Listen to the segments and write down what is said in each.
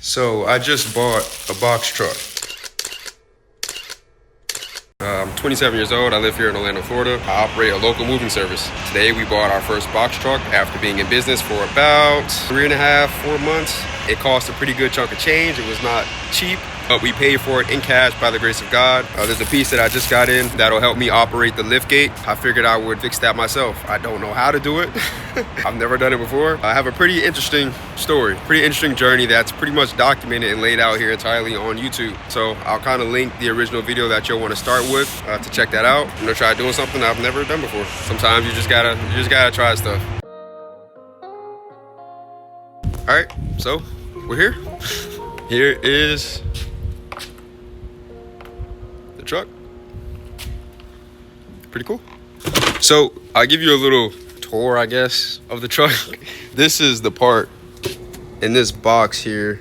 So I just bought a box truck. I'm 27 years old. I live here in Orlando, Florida. I operate a local moving service. Today we bought our first box truck after being in business for about 3.5, 4 months. It cost a pretty good chunk of change. It was not cheap, but we paid for it in cash by the grace of God. There's a piece that I just got in that'll help me operate the lift gate. I figured I would fix that myself. I don't know how to do it. I've never done it before. I have a pretty interesting story, pretty interesting journey that's pretty much documented and laid out here entirely on YouTube. So I'll kind of link the original video that you'll want to start with to check that out. I'm gonna try doing something I've never done before. Sometimes you just gotta try stuff. All right, so we're here. Here is the truck. Pretty cool. So I'll give you a little tour, I guess, of the truck. This is the part in this box here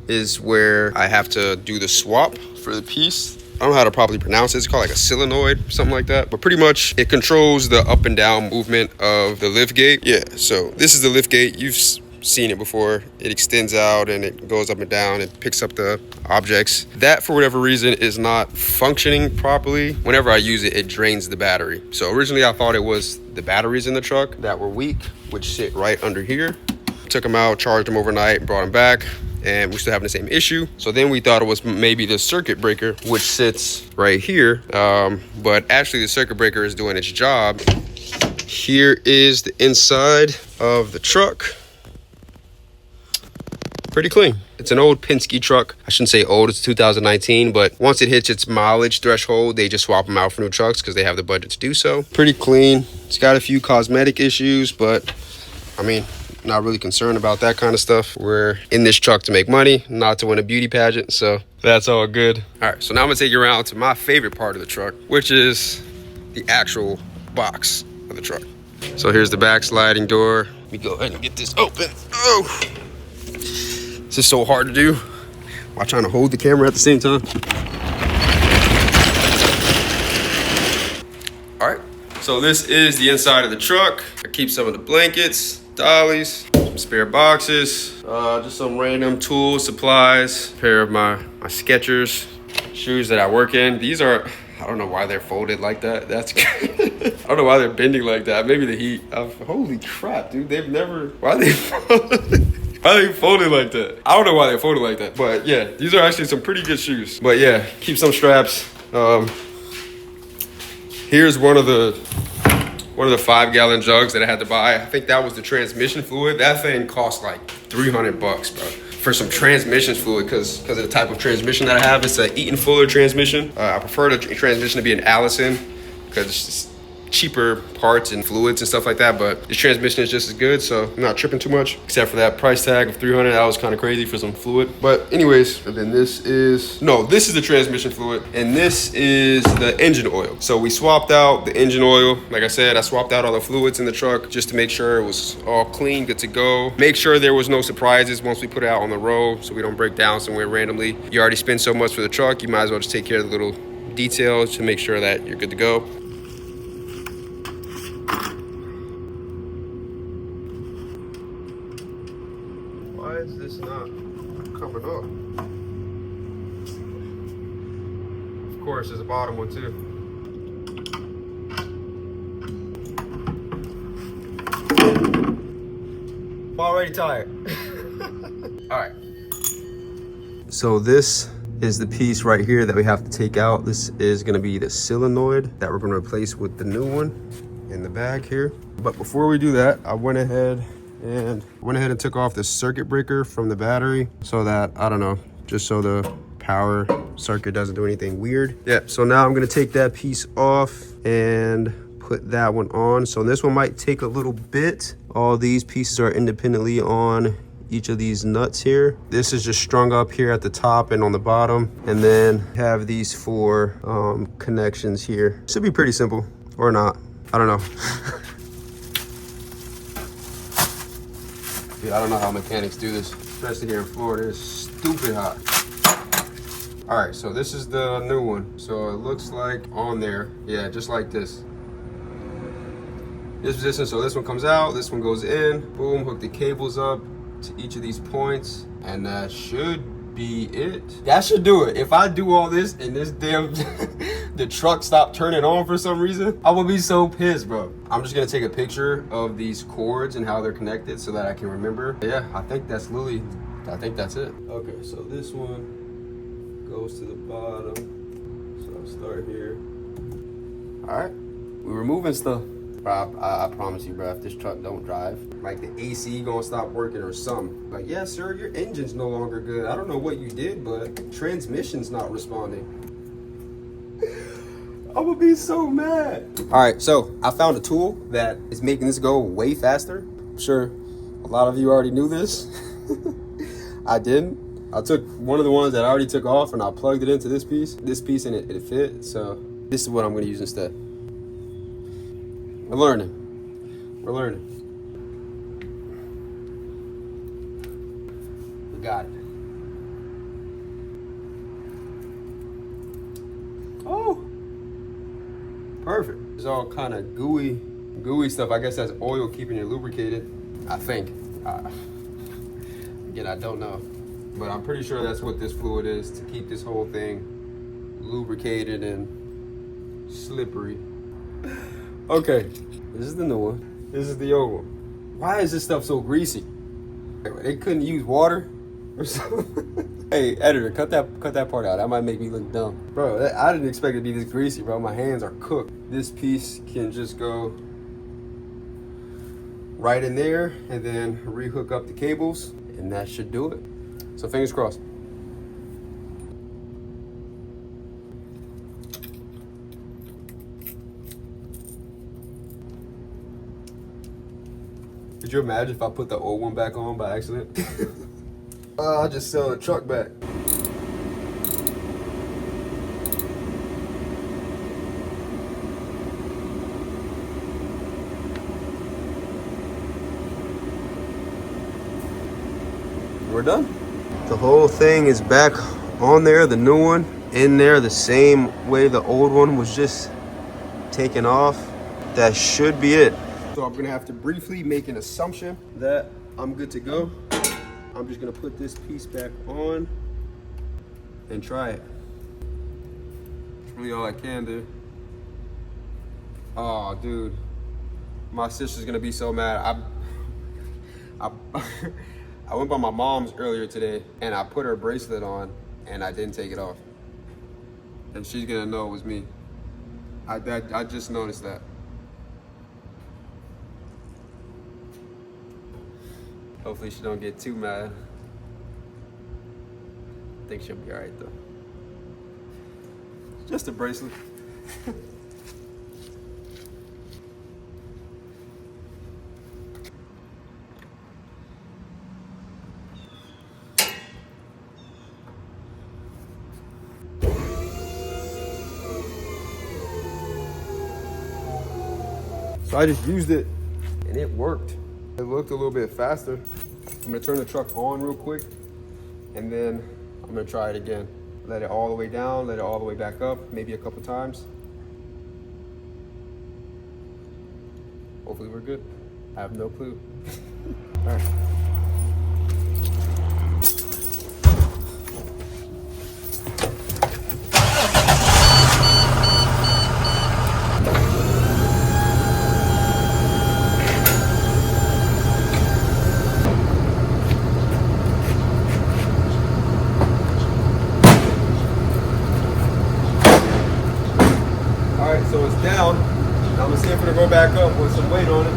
is where I have to do the swap for the piece. I don't know how to properly pronounce it. It's called like a solenoid, something like that. But pretty much it controls the up and down movement of the lift gate. Yeah, so this is the lift gate. You've seen it before. It extends out and it goes up and down. It picks up the objects. That, for whatever reason, is not functioning properly. Whenever I use it, it drains the battery. So originally I thought it was the batteries in the truck that were weak, which sit right under here. Took them out, charged them overnight, brought them back, and we're still having the same issue. So then we thought it was maybe the circuit breaker, which sits right here. But actually the circuit breaker is doing its job. Here is the inside of the truck. Pretty clean. It's an old Penske truck. I shouldn't say old, it's 2019, but once it hits its mileage threshold, they just swap them out for new trucks because they have the budget to do so. Pretty clean. It's got a few cosmetic issues, but I mean, not really concerned about that kind of stuff. We're in this truck to make money, not to win a beauty pageant, so that's all good. All right, so now I'm gonna take you around to my favorite part of the truck, which is the actual box of the truck. So here's the back sliding door. Let me go ahead and get this open. Oh! This is so hard to do while trying to hold the camera at the same time. All right, so this is the inside of the truck. I keep some of the blankets, dollies, some spare boxes, just some random tools, supplies, a pair of my Skechers shoes that I work in. These are, I don't know why they're folded like that. That's I don't know why they're bending like that. Maybe the heat. Holy crap, dude. They've never, why are they folded? Why are they folded like that? I don't know why they're folded like that. But yeah, these are actually some pretty good shoes. But yeah, keep some straps. Here's one of the 5-gallon jugs that I had to buy. I think that was the transmission fluid. That thing cost like $300 bro, for some transmission fluid because of the type of transmission that I have. It's an Eaton Fuller transmission. I prefer the transmission to be an Allison because it's just cheaper parts and fluids and stuff like that, but the transmission is just as good, so I'm not tripping too much, except for that price tag of $300. That was kind of crazy for some fluid. But anyways, and then this is the transmission fluid, and this is the engine oil. So we swapped out the engine oil. Like I said, I swapped out all the fluids in the truck just to make sure it was all clean, good to go. Make sure there was no surprises once we put it out on the road, so we don't break down somewhere randomly. You already spend so much for the truck, you might as well just take care of the little details to make sure that you're good to go. Why is this not coming up? Of course, there's a bottom one too. I'm already tired. All right. So this is the piece right here that we have to take out. This is gonna be the solenoid that we're gonna replace with the new one in the bag here. But before we do that, I went ahead and took off the circuit breaker from the battery so that, I don't know, just so the power circuit doesn't do anything weird. Yeah, so now I'm gonna take that piece off and put that one on. So this one might take a little bit. All these pieces are independently on each of these nuts here. This is just strung up here at the top and on the bottom. And then have these 4 connections here. Should be pretty simple, or not, I don't know. I don't know how mechanics do this, especially here in Florida. It's stupid hot. All right, so this is the new one. So it looks like on there, yeah, just like this. This position, so this one comes out, this one goes in, boom, hook the cables up to each of these points, And that should be it. That should do it. If I do all this and this damn the truck stopped turning on for some reason, I would be so pissed, bro. I'm just gonna take a picture of these cords and how they're connected so that I can remember. Yeah, I think that's it. Okay, so this one goes to the bottom. So I'll start here. All right, we're removing stuff. Bro, I promise you, bro, if this truck don't drive, like the AC gonna stop working or something. Like, yeah, sir, your engine's no longer good. I don't know what you did, but transmission's not responding. I'm gonna be so mad. All right, so I found a tool that is making this go way faster. I'm sure a lot of you already knew this. I didn't. I took one of the ones that I already took off and I plugged it into this piece and it fit. So this is what I'm gonna use instead. We're learning. We got it. Oh, perfect. It's all kind of gooey stuff. I guess that's oil keeping it lubricated. I think. Again, I don't know, but I'm pretty sure that's what this fluid is to keep this whole thing lubricated and slippery. Okay, this is the new one. This is the old one. Why is this stuff so greasy? They couldn't use water or something. Hey, editor, cut that part out. That might make me look dumb. Bro, I didn't expect it to be this greasy, bro. My hands are cooked. This piece can just go right in there and then rehook up the cables, and that should do it. So fingers crossed. Could you imagine if I put the old one back on by accident? I'll just sell the truck back. We're done. The whole thing is back on there, the new one in there the same way the old one was just taken off. That should be it. So I'm gonna have to briefly make an assumption that I'm good to go. I'm just gonna put this piece back on and try it. That's really all I can do. Oh, dude, my sister's gonna be so mad. I went by my mom's earlier today and I put her bracelet on and I didn't take it off. And she's gonna know it was me. I just noticed that. Hopefully she don't get too mad. I think she'll be all right though. Just a bracelet. So I just used it and it worked. It looked a little bit faster. I'm gonna turn the truck on real quick and then I'm gonna try it again. Let it all the way down, let it all the way back up, maybe a couple times. Hopefully we're good. I have no clue. All right. So it's down. Now I'm gonna see if it'll go back up with some weight on it.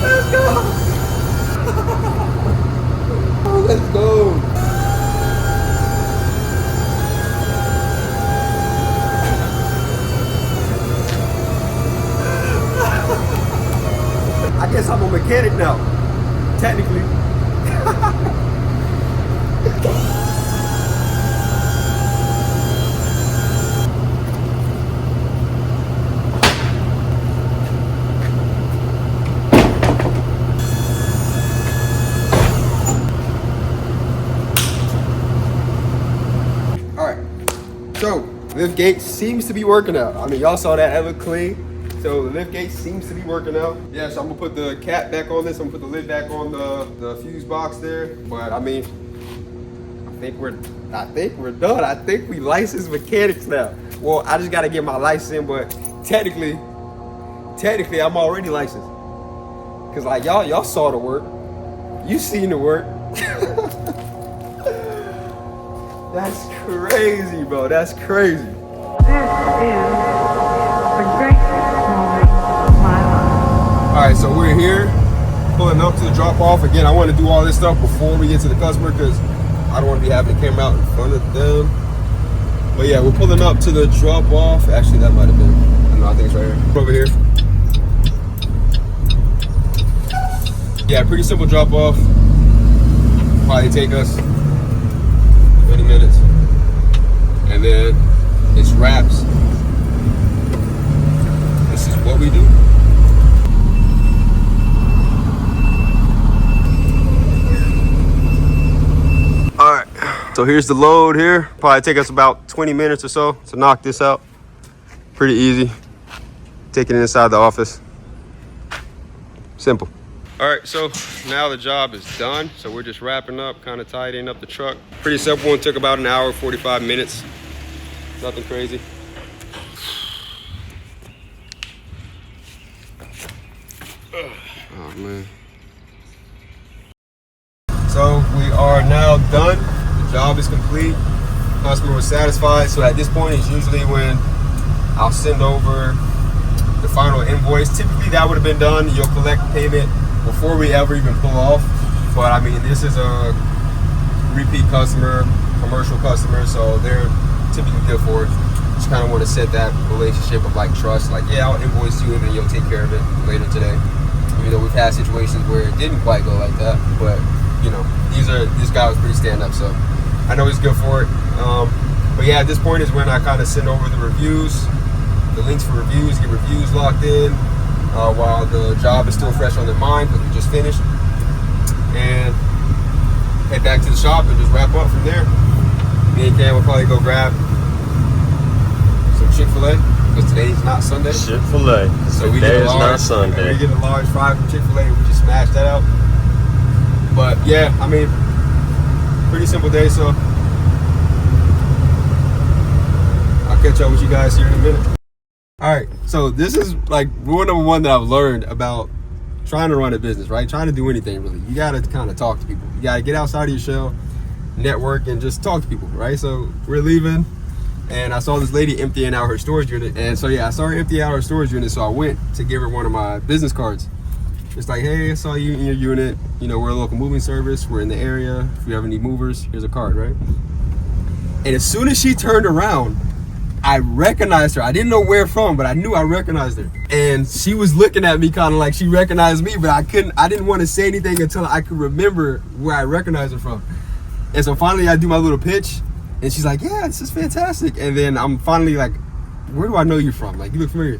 Let's go! Oh, let's go! I guess I'm a mechanic now, technically. So, this gate seems to be working out. I mean, y'all saw that, it looked clean. So the lift gate seems to be working out. Yeah, so I'm gonna put the cap back on this. I'm gonna put the lid back on the fuse box there. But I mean, I think we're done. I think we licensed mechanics now. Well, I just gotta get my license, but technically I'm already licensed. Cause like y'all saw the work. You seen the work. That's crazy, bro. That's crazy. This is the greatest moment of my life. All right, so we're here, pulling up to the drop-off. Again, I want to do all this stuff before we get to the customer because I don't want to be having the camera out in front of them. But yeah, we're pulling up to the drop-off. Actually, that might have been, no, I think it's right here. Over here. Yeah, pretty simple drop-off. Probably take us 30 minutes. And then it's wraps. This is what we do. All right, so here's the load here. Probably take us about 20 minutes or so to knock this out. Pretty easy. Take it inside the office. Simple. All right, so now the job is done. So we're just wrapping up, kind of tidying up the truck. Pretty simple one, took about an hour, 45 minutes. Nothing crazy. Oh man. So we are now done. The job is complete. Customer was satisfied. So at this point is usually when I'll send over the final invoice. Typically that would have been done. You'll collect payment before we ever even pull off. But I mean, this is a repeat customer, commercial customer, so they're typically good for it. Just kind of want to set that relationship of like trust. Like, yeah, I'll invoice you and then you'll take care of it later today. Even though we've had situations where it didn't quite go like that, but you know, this guy was pretty stand up, so I know he's good for it. But yeah, at this point is when I kind of send over the reviews, the links for reviews, get reviews locked in while the job is still fresh on their mind because we just finished, and head back to the shop and just wrap up from there. Me and Cam will probably go grab some Chick-fil-A because today's not Sunday. Chick-fil-A. So we Today get a is large, not Sunday. We get a large fry from Chick-fil-A and we just smash that out. But yeah, I mean, pretty simple day, so I'll catch up with you guys here in a minute. All right, so this is like rule number one that I've learned about trying to run a business, right? Trying to do anything really. You gotta kind of talk to people. You gotta get outside of your shell, network, and just talk to people, right? So we're leaving, and I saw this lady emptying out her storage unit, and so yeah, I saw her empty out her storage unit, so I went to give her one of my business cards. It's like, hey, I saw you in your unit. You know, we're a local moving service. We're in the area. If you ever need movers, here's a card, right? And as soon as she turned around, I recognized her. I didn't know where from, but I knew I recognized her. And she was looking at me kind of like she recognized me, but I didn't want to say anything until I could remember where I recognized her from. And so finally I do my little pitch and she's like, yeah, this is fantastic. And then I'm finally like, where do I know you from? Like, you look familiar.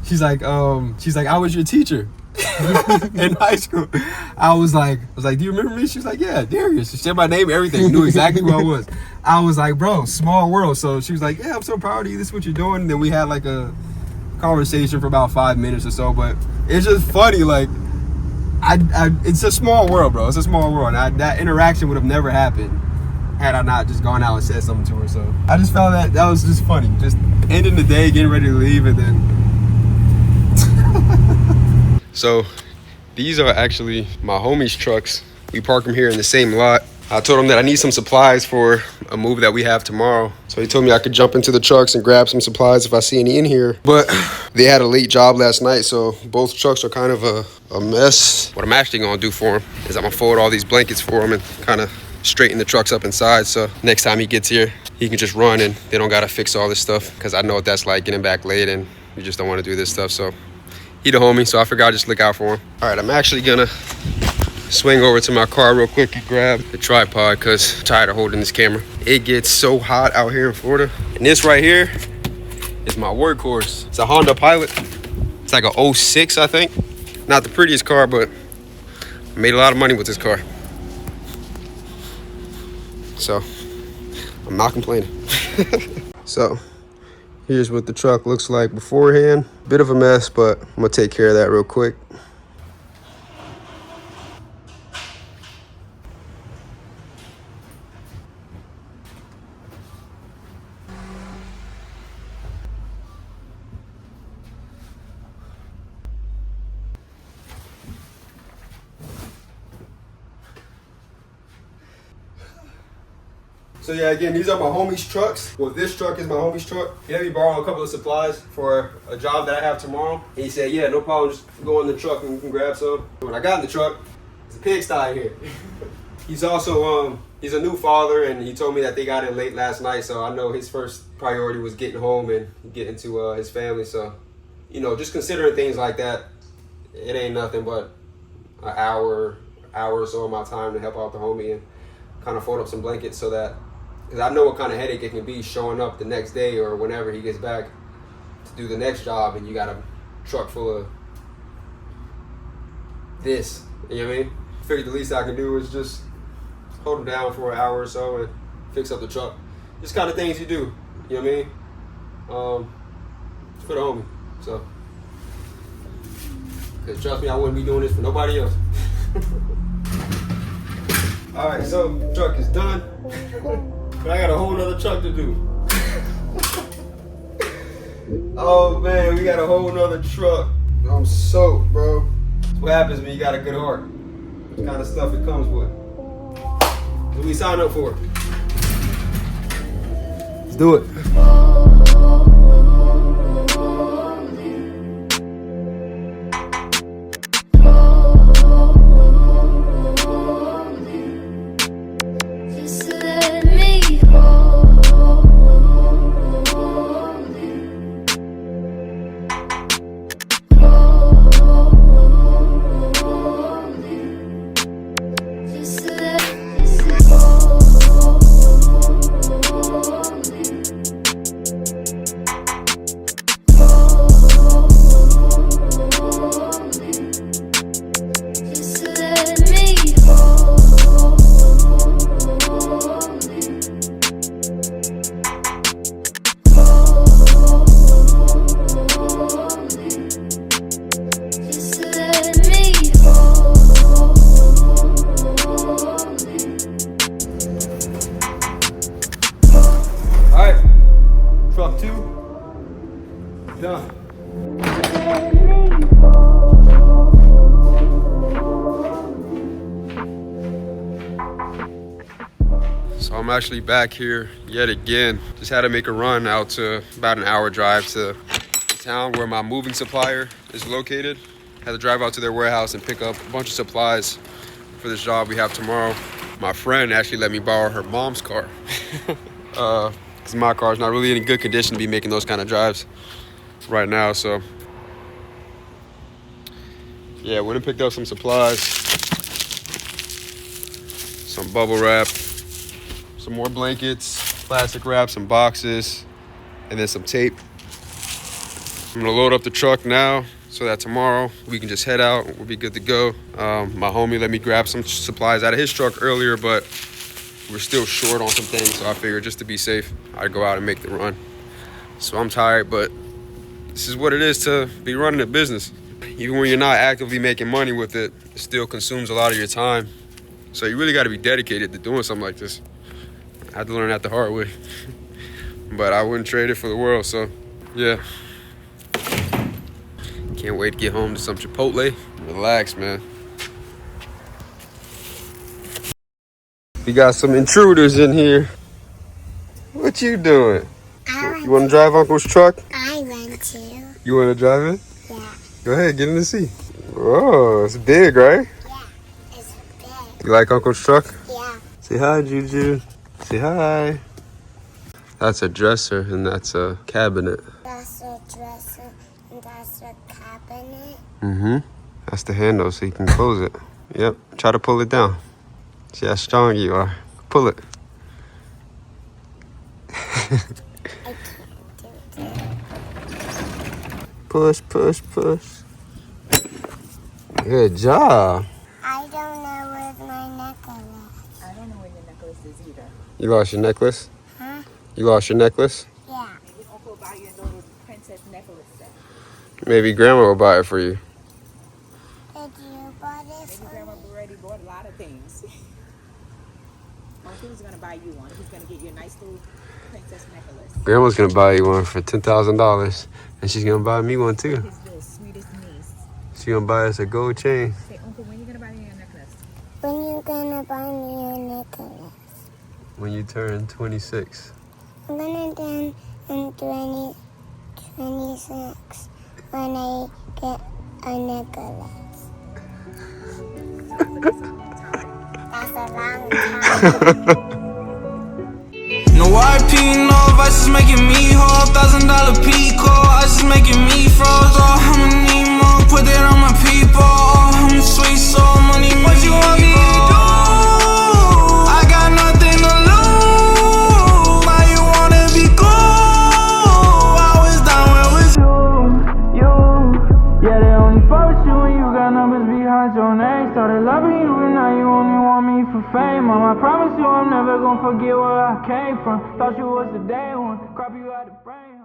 She's like, I was your teacher in high school. I was like, do you remember me? She's like, yeah, Darius. She said my name, everything, knew exactly who I was. I was like, bro, small world. So she was like, yeah, I'm so proud of you. This is what you're doing. And then we had like a conversation for about 5 minutes or so. But it's just funny, like, it's a small world, bro. It's a small world. And that interaction would have never happened had I not just gone out and said something to her. So I just found that was just funny. Just ending the day, getting ready to leave, and then. So these are actually my homie's trucks. We park them here in the same lot. I told him that I need some supplies for a move that we have tomorrow. So he told me I could jump into the trucks and grab some supplies if I see any in here. But they had a late job last night, so both trucks are kind of a mess. What I'm actually gonna do for him is I'm gonna fold all these blankets for him and kind of straighten the trucks up inside. So next time he gets here, he can just run and they don't gotta fix all this stuff, because I know what that's like, getting back late and we just don't wanna do this stuff. So he the homie, so I figured I'd just look out for him. All right, I'm actually gonna swing over to my car real quick and grab the tripod because I'm tired of holding this camera. It gets so hot out here in Florida. And this right here is my workhorse. It's a Honda Pilot. It's like a 06, I think. Not the prettiest car, but I made a lot of money with this car. So I'm not complaining. So Here's what the truck looks like beforehand. Bit of a mess, but I'm gonna take care of that real quick. So yeah, again, these are my homie's trucks. Well, this truck is my homie's truck. He let me borrow a couple of supplies for a job that I have tomorrow. And he said, yeah, no problem, just go in the truck and we can grab some. When I got in the truck, there's a pigsty in here. He's also, he's a new father, and he told me that they got in late last night, so I know his first priority was getting home and getting to his family. So, you know, just considering things like that, it ain't nothing but an hour or so of my time to help out the homie and kind of fold up some blankets so that, because I know what kind of headache it can be showing up the next day or whenever he gets back to do the next job, and you got a truck full of this. You know what I mean? I figured the least I can do is just hold him down for an hour or so and fix up the truck. Just kind of things you do. You know what I mean? For the homie. So, because trust me, I wouldn't be doing this for nobody else. All right, so truck is done. But I got a whole nother truck to do. Oh man, we got a whole nother truck. I'm soaked, bro. That's what happens when you got a good heart. What kind of stuff it comes with. What we sign up for? Let's do it. Truck 2, done. So I'm actually back here yet again. Just had to make a run out to about an hour drive to the town where my moving supplier is located. Had to drive out to their warehouse and pick up a bunch of supplies for this job we have tomorrow. My friend actually let me borrow her mom's car. Because my car is not really in good condition to be making those kind of drives right now. So yeah, went and picked up some supplies, some bubble wrap, some more blankets, plastic wrap, some boxes, and then some tape. I'm gonna load up the truck now so that tomorrow we can just head out. We'll be good to go. My homie let me grab some supplies out of his truck earlier, but we're still short on some things, so I figured just to be safe, I'd go out and make the run. So I'm tired, but this is what it is to be running a business. Even when you're not actively making money with it, it still consumes a lot of your time. So you really got to be dedicated to doing something like this. I had to learn that the hard way. But I wouldn't trade it for the world, so yeah. Can't wait to get home to some Chipotle. Relax, man. We got some intruders in here. What you doing? You want to drive Uncle's truck? I want to. You want to drive it? Yeah. Go ahead, get in the seat. Oh, it's big, right? Yeah. It's big. You like Uncle's truck? Yeah. Say hi, Juju. Say hi. That's a dresser and that's a cabinet. That's a dresser and that's a cabinet. Mm-hmm. That's the handle so you can close it. Yep. Try to pull it down. See how strong you are. Pull it. I can't do that. Push, push, push. Good job. I don't know where's my necklace. I don't know where your necklace is either. You lost your necklace? Huh? You lost your necklace? Yeah. Maybe Uncle buy you another Maybe grandma will buy it for you. Did you buy it Maybe for grandma me? already bought a lot of things. Oh, he was gonna buy you one. He's gonna get you a nice little princess necklace. Grandma's gonna buy you one for $10,000, and she's gonna buy me one too. His little sweetest niece. She's gonna buy us a gold chain. Say, Uncle, when you gonna buy me a necklace? When you gonna buy me a necklace? When you turn 26. I'm gonna turn in 26 when I get a necklace. That's a long time. No RP, no vices making me whole. $1,000 Pico, ice is making me froze. Oh, I'ma need more, put that on my people. Oh, I'm sweet soul, money. What you want me to do? I got nothing to lose. Why you wanna be cool? I was down with you. Yeah, they only fuck with you when you got numbers behind your name. Started loving you and now you only want me for fame. Mom, I promise you I'm never gonna forget where I came from. Thought you was the day one, crop you out the brain.